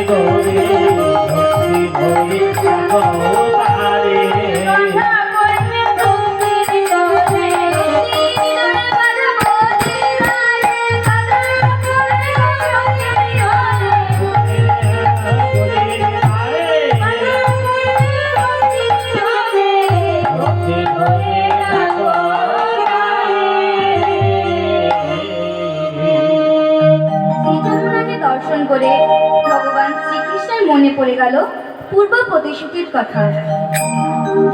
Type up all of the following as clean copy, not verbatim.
করে ভক্তি ভরে থাকো তারে দর্শন করে ভগবান শ্রীকৃষ্ণের মনে পড়ে গেল পূর্ব প্রতিশ্রুতির কথা।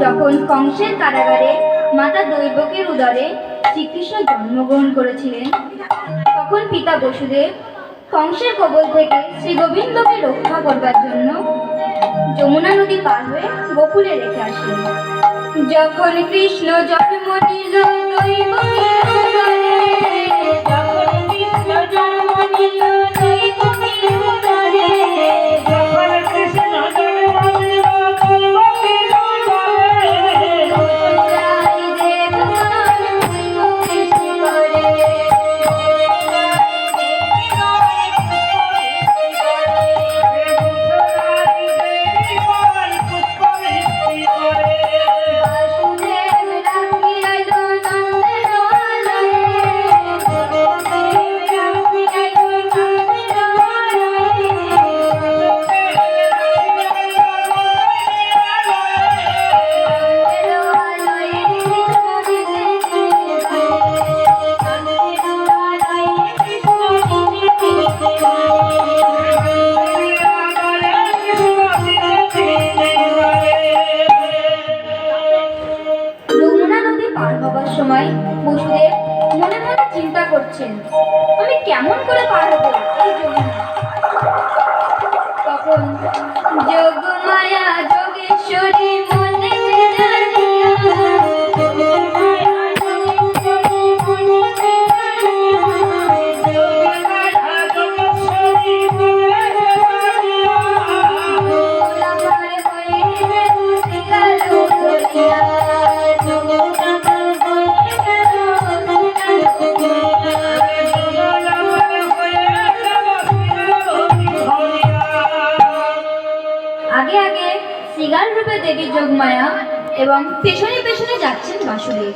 যখন কংসের কারাগারে মাতা দৈবকীর উদরে শ্রীকৃষ্ণ জন্মগ্রহণ করেছিলেন, তখন পিতা বসুদেব কংসের কবল থেকে শ্রী গোবিন্দকে রক্ষা করবার জন্য যমুনা নদী পার হয়ে গোকুলে রেখে আসেন। যখন কৃষ্ণ জন্ম নিল দৈবকীর উদরে, যখন কৃষ্ণ জন্ম নিল দৈবকীর উদরে, যখন কৃষ্ণ জন্ম নিল দৈবকীর উদরে, গোকুলাই দেবগণ পুষ্প বৃষ্টি করে, গোকুলাই দেবগণ পুষ্প বৃষ্টি করে, বাসুদেব রাখি আইলো নন্দের আলয়ে, বাসুদেব রাখি আইলো নন্দের যমুনা নদী পার হবার সময় বসুদেব মনে মনে চিন্তা করছেন, আমি কেমন করে পার হবো এই যমুনা। তখন যোগমায়া যোগেশ্বরী মনে জানিয়া, যোগমায়া যোগেশ্বরী মনে জানিয়া, যোগমায়া যোগেশ্বরী মনে জানিয়া, যমুনা পার হয়ে উঠে গেল দরিয়া, যমুনা পার হয়ে গেল দরিয়া, যমুনা পার হয়ে গেল। আগে আগে শ্রীগাল রূপে দেবী যোগমায়া এবং পেছনে পেছনে যাচ্ছেন বাসুদেব।